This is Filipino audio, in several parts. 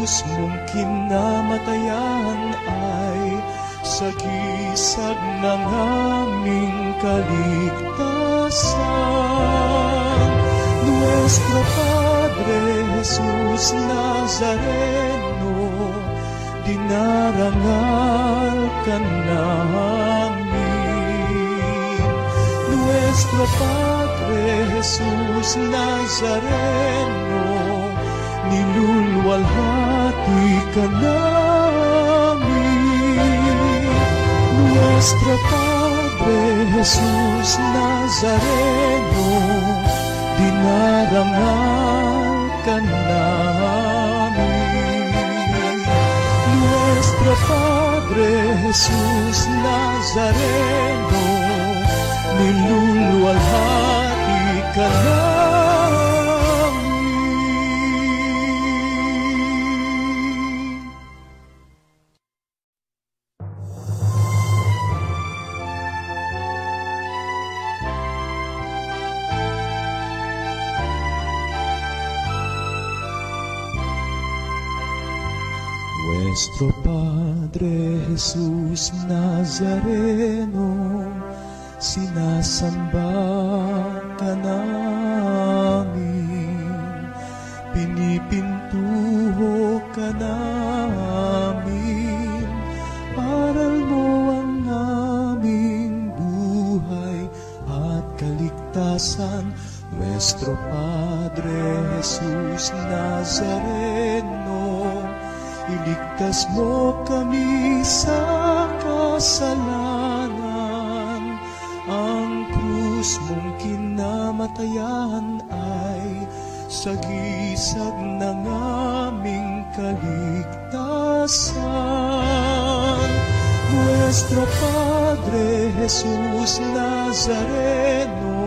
krus mong kinamatayan ay sagisag ng aming kaligtasan. Nuestro Padre Jesus Nazareno, dinarangal ka namin. Nuestro Padre Jesus Nazareno, nilulwalhati ka namin. Nuestro Padre Jesus Nazareno, dinarangal ka namin. Nuestro Padre Jesus Nazareno, nilulwalhati ka namin. Nuestro Padre Jesus Nazareno, sinasamba ka namin, pinipintuho ka namin, aral mo ang aming buhay at kaligtasan. Nuestro Padre Jesus Nazareno, iligtas mo kami sa kasalanan. Ang krus mong kinamatayan ay sagisag ng aming kaligtasan. Nuestro Padre Jesus Nazareno,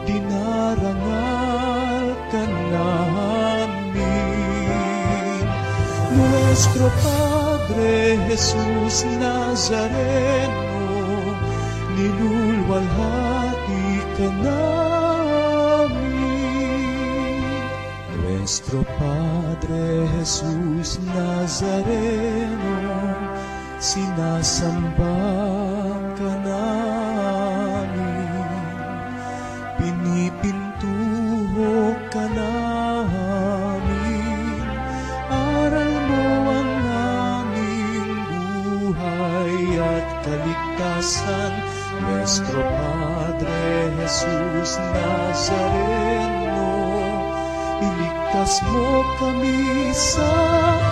dinarangal ka namin. Nuestro Padre Jesus Nazareno, nilulwalhati ka namin. Nuestro Padre Jesus Nazareno, sinasamba ka namin, pinipintuho ka namin, aral mo ang aming buhay at kaligtasan. Nuestro Padre Jesus Nazareno, iligtas mo kami sa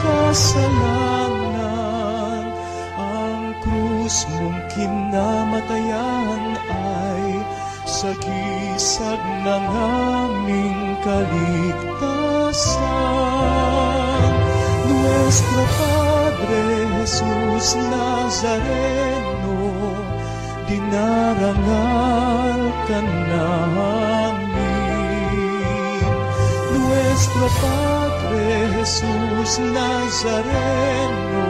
kasalanan. Ang krus mong kinamatayan ay sagisag ng aming kaligtasan. Nuestro Padre Jesus Nazareno, dinarangal ka namin. Nuestro Padre Jesus Nazareno,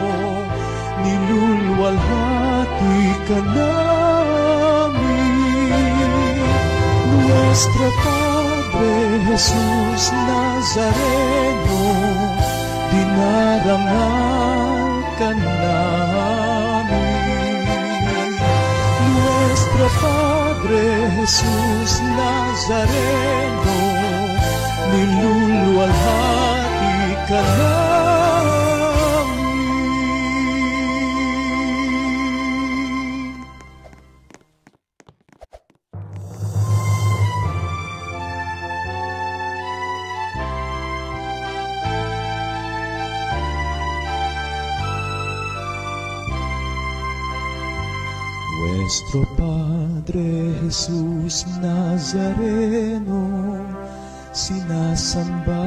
nilulwalhati ka namin. Nuestro Padre Jesus Nazareno, dinarangal ka namin. Nuestro Padre Jesus Nazareno, nilulwalhati ka namin. Nuestro Padre Jesus Nazareno, sinasamba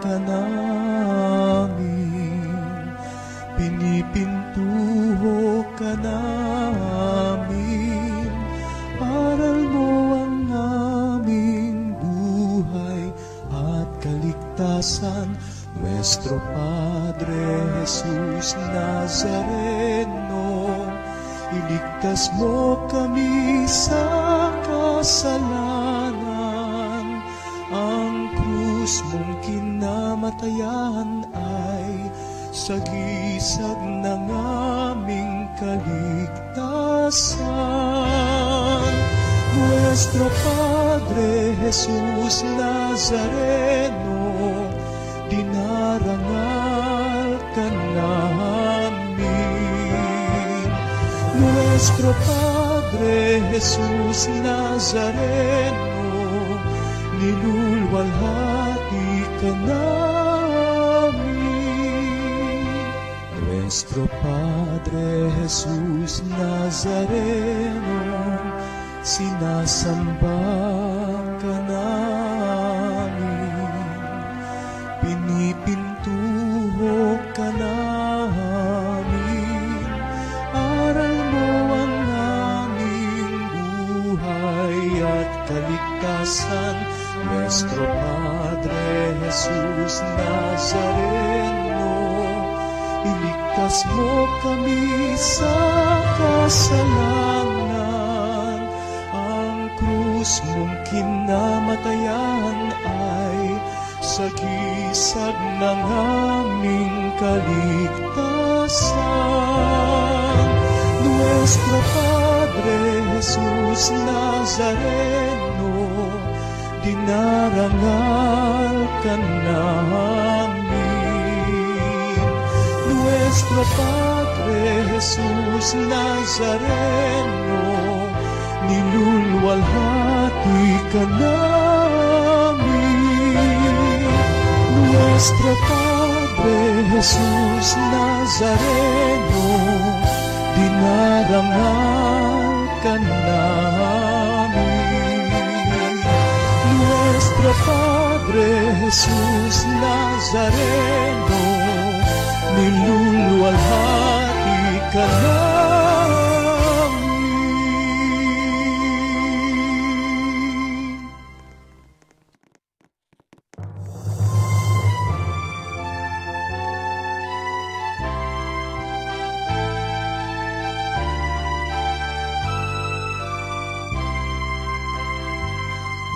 ka namin, pinipintuho ka namin, aral mo ang aming buhay at kaligtasan. Nuestro Padre Jesus Nazareno, iligtas mo kami sa kasalanan. Ang krus mong kinamatayan kinamatayan ay sagisag ng aming kaligtasan. Nuestro Padre Jesus Nazareno, dinarangal ka namin. Nuestro Padre Jesus Nazareno, nilulwalhati ka namin. Nuestro Padre Jesus Nazareno, sinasamba ka namin. Pinipintuho ka namin. Aral mo ang aming buhay at kaligtasan. Nuestro Padre Jesus Nazareno, iligtas mo kami sa kasalanan. Ang krus mong kinamatayan ay sagisag ng aming kaligtasan. Nuestro Padre Jesus Nazareno, dinarangal ka namin. Nuestro Padre Jesus Nazareno, nilulwalhati ka namin. Nuestro Padre Jesus Nazareno, dinarangal ka namin. Nuestro Padre Jesus Nazareno, nilulwalhati ka namin.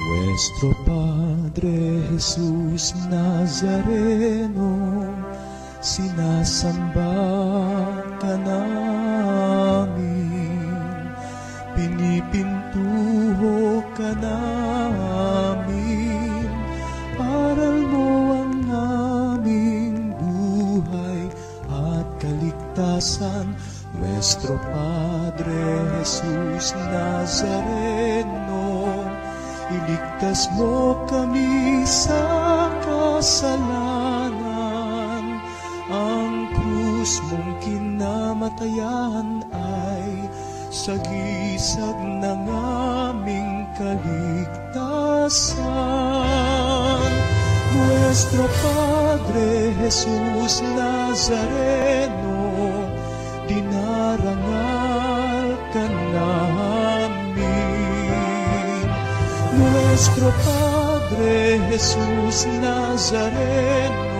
Nuestro Padre Jesus Nazareno, sinasamba ka namin. Pinipintuho ka namin. Aral mo ang aming buhay at kaligtasan. Nuestro Padre Jesus Nazareno, iligtas mo kami sa kasalanan. Ang krus mong kinamatayan ay sagisag ng aming kaligtasan. Nuestro Padre Jesus Nazareno, dinarangal ka namin. Nuestro Padre Jesus Nazareno,